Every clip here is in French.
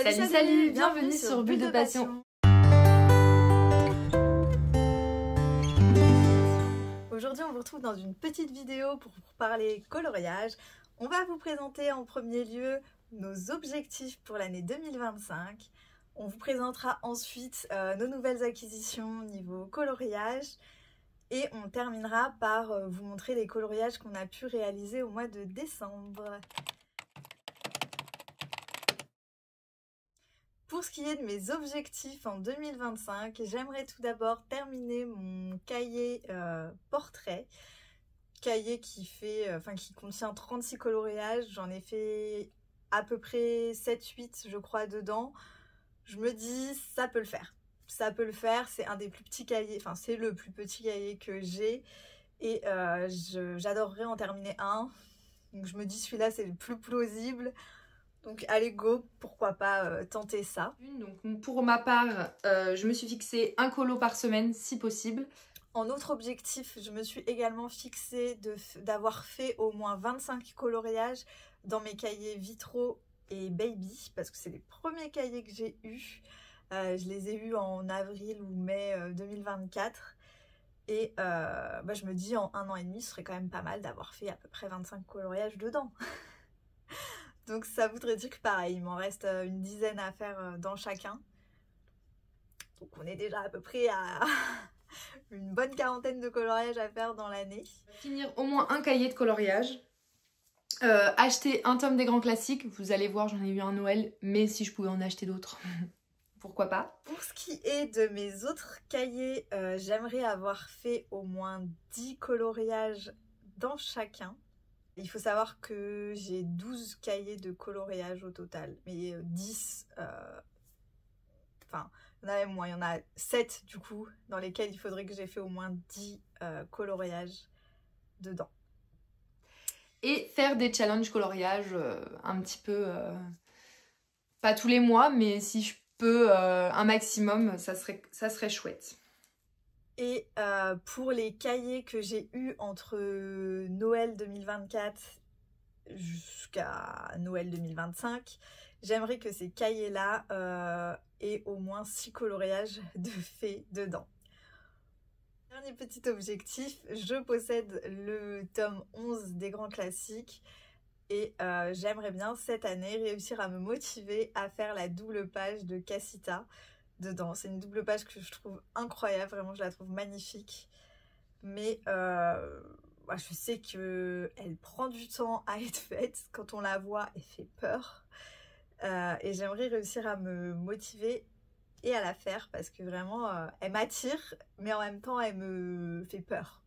Salut, bienvenue sur Bulle de Passion. Aujourd'hui on vous retrouve dans une petite vidéo pour parler coloriage. On va vous présenter en premier lieu nos objectifs pour l'année 2025. On vous présentera ensuite nos nouvelles acquisitions niveau coloriage. Et on terminera par vous montrer les coloriages qu'on a pu réaliser au mois de décembre. Pour ce qui est de mes objectifs en 2025, j'aimerais tout d'abord terminer mon cahier portrait. Cahier qui contient 36 coloriages. J'en ai fait à peu près 7-8 je crois dedans. Je me dis ça peut le faire. Ça peut le faire, c'est un des plus petits cahiers, enfin c'est le plus petit cahier que j'ai. Et j'adorerais en terminer un. Donc je me dis celui-là c'est le plus plausible. Donc allez go, pourquoi pas tenter ça. Donc pour ma part, je me suis fixé un colo par semaine si possible. En autre objectif, je me suis également fixé d'avoir fait au moins 25 coloriages dans mes cahiers vitraux et baby, parce que c'est les premiers cahiers que j'ai eus. Je les ai eus en avril ou mai 2024. Et je me dis en 1 an et demi, ce serait quand même pas mal d'avoir fait à peu près 25 coloriages dedans. Donc ça voudrait dire que pareil, il m'en reste une dizaine à faire dans chacun. Donc on est déjà à peu près à une bonne quarantaine de coloriages à faire dans l'année. Finir au moins un cahier de coloriage. Acheter un tome des grands classiques. Vous allez voir, j'en ai eu un Noël, mais si je pouvais en acheter d'autres, pourquoi pas. Pour ce qui est de mes autres cahiers, j'aimerais avoir fait au moins 10 coloriages dans chacun. Il faut savoir que j'ai 12 cahiers de coloriage au total, mais 10, enfin, il y en a même moins, il y en a 7 du coup, dans lesquels il faudrait que j'ai fait au moins 10 coloriages dedans. Et faire des challenges coloriage un petit peu, pas tous les mois, mais si je peux un maximum, ça serait chouette. Et pour les cahiers que j'ai eus entre Noël 2024 jusqu'à Noël 2025, j'aimerais que ces cahiers-là aient au moins 6 coloriages de faits dedans. Dernier petit objectif, je possède le tome 11 des grands classiques et j'aimerais bien cette année réussir à me motiver à faire la double page de Casita dedans. C'est une double page que je trouve incroyable, vraiment je la trouve magnifique, mais je sais qu'elle prend du temps à être faite. Quand on la voit, elle fait peur et j'aimerais réussir à me motiver et à la faire parce que vraiment elle m'attire, mais en même temps elle me fait peur.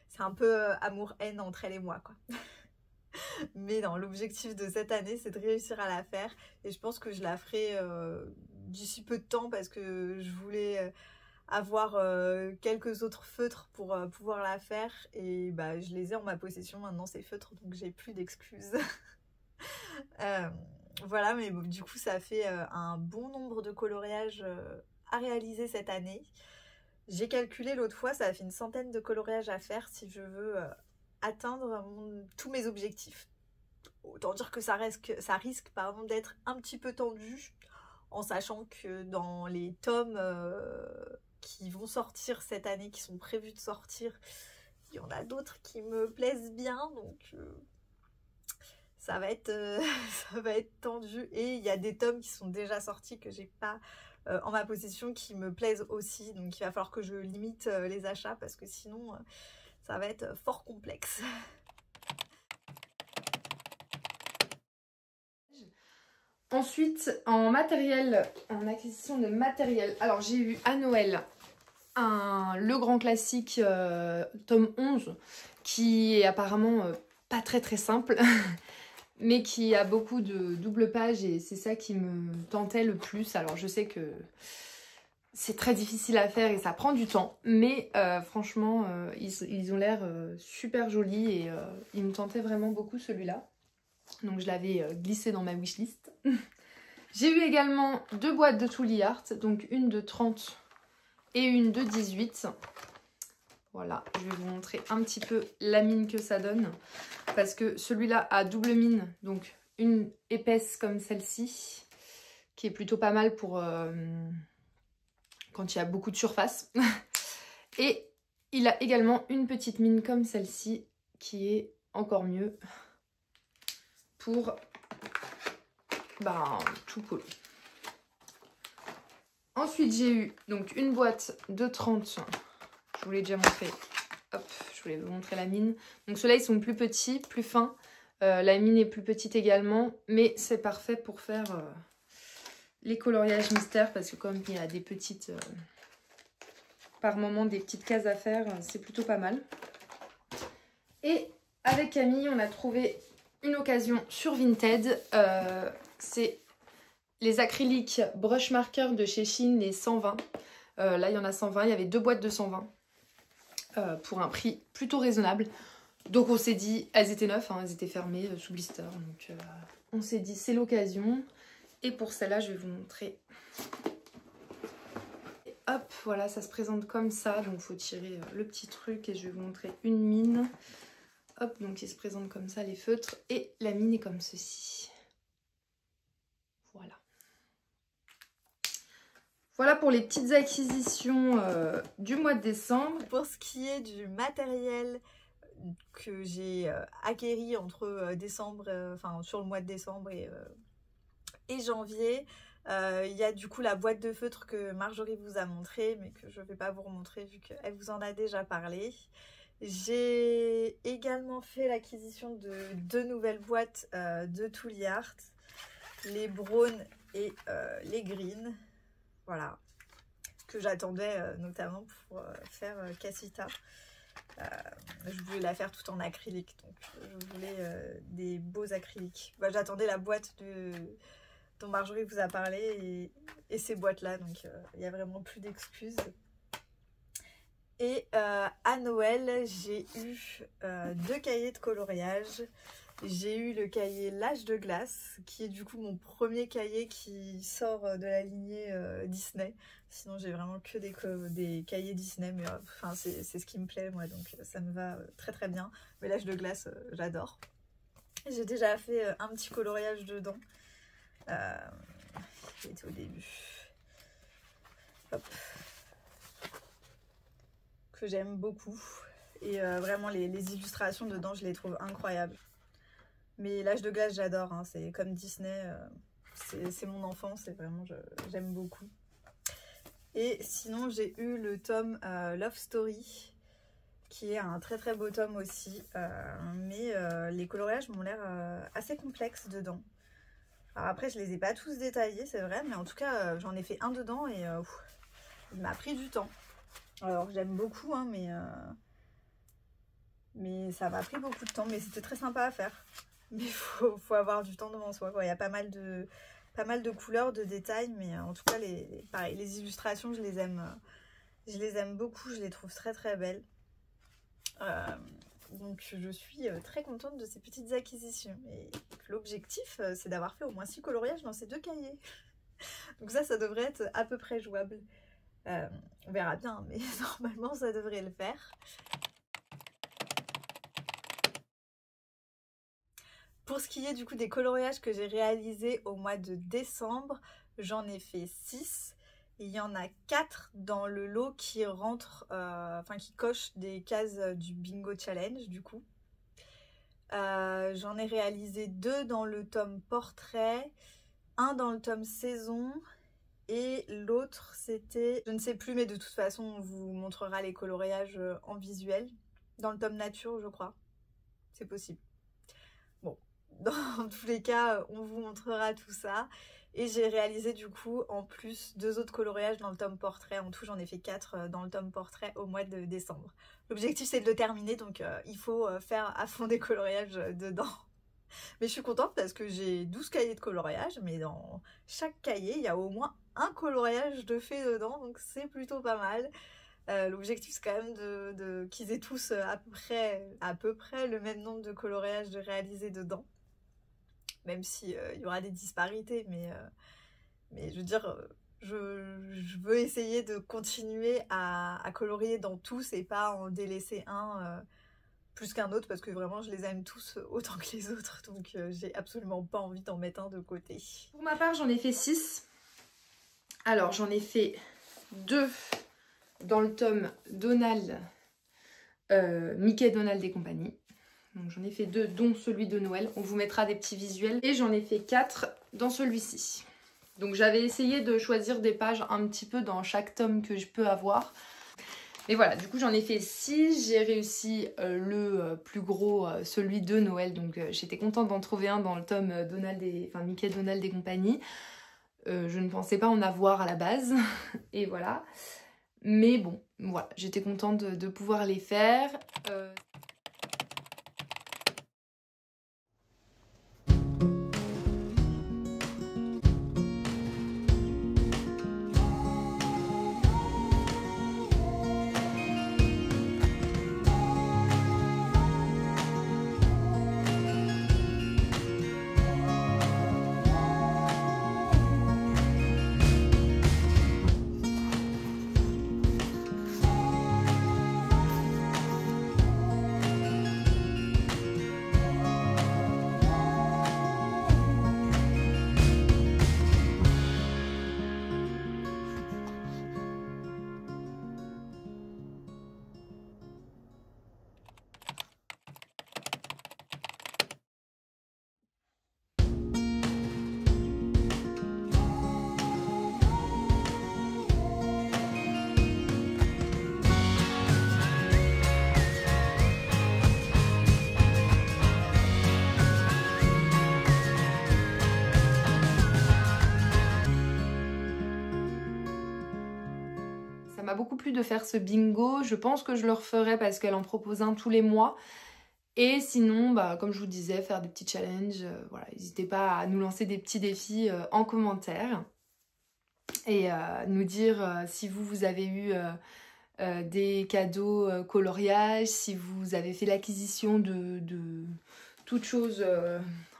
C'est un peu amour-haine entre elle et moi quoi. Mais non, l'objectif de cette année c'est de réussir à la faire et je pense que je la ferai d'ici peu de temps parce que je voulais avoir quelques autres feutres pour pouvoir la faire et je les ai en ma possession maintenant ces feutres, donc j'ai plus d'excuses. Voilà, mais bon, du coup ça fait un bon nombre de coloriages à réaliser cette année. J'ai calculé l'autre fois, ça a fait une centaine de coloriages à faire si je veux atteindre tous mes objectifs. Autant dire que ça risque d'être un petit peu tendu, en sachant que dans les tomes qui vont sortir cette année, qui sont prévus de sortir, il y en a d'autres qui me plaisent bien, donc ça va être tendu. Et il y a des tomes qui sont déjà sortis que j'ai pas en ma possession qui me plaisent aussi, donc il va falloir que je limite les achats parce que sinon ça va être fort complexe. Ensuite, en acquisition de matériel, alors j'ai eu à Noël le grand classique tome 11 qui est apparemment pas très simple mais qui a beaucoup de double pages et c'est ça qui me tentait le plus. Alors je sais que c'est très difficile à faire et ça prend du temps, mais franchement ils ont l'air super jolis et il me tentait vraiment beaucoup celui-là. Donc je l'avais glissé dans ma wishlist. J'ai eu également 2 boîtes de Tooly Art, donc une de 30 et une de 18. Voilà, je vais vous montrer un petit peu la mine que ça donne. Parce que celui-là a double mine, donc une épaisse comme celle-ci qui est plutôt pas mal pour quand il y a beaucoup de surface. Et il a également une petite mine comme celle-ci qui est encore mieux pour tout coller. Ensuite j'ai eu donc une boîte de 30, je vous l'ai déjà montré, hop, je voulais vous montrer la mine. Donc ceux-là ils sont plus petits, plus fins, la mine est plus petite également, mais c'est parfait pour faire les coloriages mystères parce que comme il y a des petites, par moment des petites cases à faire, c'est plutôt pas mal. Et avec Camille on a trouvé une occasion sur Vinted, c'est les acryliques brush marker de chez Shein, les 120. Là, il y en a 120. Il y avait 2 boîtes de 120 pour un prix plutôt raisonnable. Donc, on s'est dit, elles étaient neuves, hein, elles étaient fermées sous blister. Donc, on s'est dit, c'est l'occasion. Et pour celle-là, je vais vous montrer. Et hop, voilà, ça se présente comme ça. Donc, il faut tirer le petit truc et je vais vous montrer une mine. Hop, donc il se présente comme ça, les feutres. Et la mine est comme ceci. Voilà. Voilà pour les petites acquisitions du mois de décembre. Pour ce qui est du matériel que j'ai acquéri entre décembre, enfin sur le mois de décembre et janvier, il y a du coup la boîte de feutre que Marjorie vous a montré, mais que je ne vais pas vous remontrer vu qu'elle vous en a déjà parlé. J'ai également fait l'acquisition de 2 nouvelles boîtes de Tooly Art, les browns et les greens. Voilà, que j'attendais notamment pour faire Casita. Je voulais la faire tout en acrylique, donc je voulais des beaux acryliques. Bah, j'attendais la boîte dont Marjorie vous a parlé et ces boîtes-là, donc il n'y a vraiment plus d'excuses. Et à Noël, j'ai eu 2 cahiers de coloriage. J'ai eu le cahier L'Âge de glace, qui est du coup mon premier cahier qui sort de la lignée Disney. Sinon j'ai vraiment que des cahiers Disney, mais enfin, c'est ce qui me plaît moi, donc ça me va très très bien. Mais L'Âge de glace, j'adore. J'ai déjà fait un petit coloriage dedans. Il était au début. Hop. Que j'aime beaucoup. Et vraiment les illustrations dedans, je les trouve incroyables. Mais L'Âge de glace, j'adore, hein. C'est comme Disney, c'est mon enfance et vraiment j'aime beaucoup. Et sinon j'ai eu le tome Love Story, qui est un très très beau tome aussi, mais les coloriages m'ont l'air assez complexes dedans. Alors après je les ai pas tous détaillés, c'est vrai, mais en tout cas j'en ai fait un dedans et il m'a pris du temps. Alors j'aime beaucoup, hein, mais ça m'a pris beaucoup de temps, mais c'était très sympa à faire. Mais faut avoir du temps devant soi, quoi. Il y a pas mal de couleurs, de détails, mais en tout cas pareil, les illustrations je les aime beaucoup, je les trouve très très belles. Donc je suis très contente de ces petites acquisitions. Et l'objectif c'est d'avoir fait au moins 6 coloriages dans ces 2 cahiers. Donc ça devrait être à peu près jouable. On verra bien, mais normalement ça devrait le faire. Pour ce qui est du coup des coloriages que j'ai réalisés au mois de décembre, j'en ai fait 6. Il y en a 4 dans le lot qui rentrent, qui cochent des cases du Bingo Challenge du coup. J'en ai réalisé 2 dans le tome portrait, 1 dans le tome saison et l'autre c'était, je ne sais plus, mais de toute façon on vous montrera les coloriages en visuel. Dans le tome nature je crois, c'est possible. Bon, dans tous les cas on vous montrera tout ça. Et j'ai réalisé du coup en plus 2 autres coloriages dans le tome portrait. En tout j'en ai fait 4 dans le tome portrait au mois de décembre. L'objectif c'est de le terminer, donc il faut faire à fond des coloriages dedans. Mais je suis contente parce que j'ai 12 cahiers de coloriage, mais dans chaque cahier il y a au moins un coloriage de fait dedans, donc c'est plutôt pas mal. L'objectif c'est quand même qu'ils aient tous à peu près le même nombre de coloriages de réalisés dedans. Même si il y aura des disparités, mais je veux dire, je veux essayer de continuer à colorier dans tous et pas en délaisser un plus qu'un autre, parce que vraiment je les aime tous autant que les autres, donc j'ai absolument pas envie d'en mettre un de côté. Pour ma part j'en ai fait 6. Alors j'en ai fait 2 dans le tome Donald, Mickey, Donald et compagnie. Donc j'en ai fait 2 dont celui de Noël. On vous mettra des petits visuels. Et j'en ai fait 4 dans celui-ci. Donc j'avais essayé de choisir des pages un petit peu dans chaque tome que je peux avoir. Mais voilà, du coup j'en ai fait 6. J'ai réussi le plus gros, celui de Noël. Donc j'étais contente d'en trouver un dans le tome Mickey, Donald et compagnie. Je ne pensais pas en avoir à la base. Et voilà. Mais bon, voilà, j'étais contente de pouvoir les faire. Ça m'a beaucoup plu de faire ce bingo. Je pense que je le referai parce qu'elle en propose un tous les mois. Et sinon, bah, comme je vous disais, faire des petits challenges. Voilà, n'hésitez pas à nous lancer des petits défis en commentaire. Et nous dire si vous avez eu des cadeaux coloriage, si vous avez fait l'acquisition de toutes choses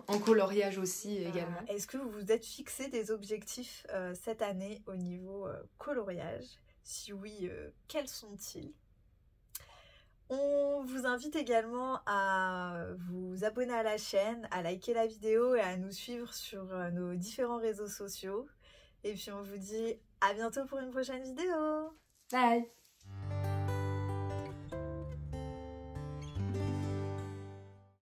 en coloriage aussi également. Est-ce que vous vous êtes fixé des objectifs cette année au niveau coloriage? Si oui, quels sont-ils? On vous invite également à vous abonner à la chaîne, à liker la vidéo et à nous suivre sur nos différents réseaux sociaux. Et puis on vous dit à bientôt pour une prochaine vidéo. Bye!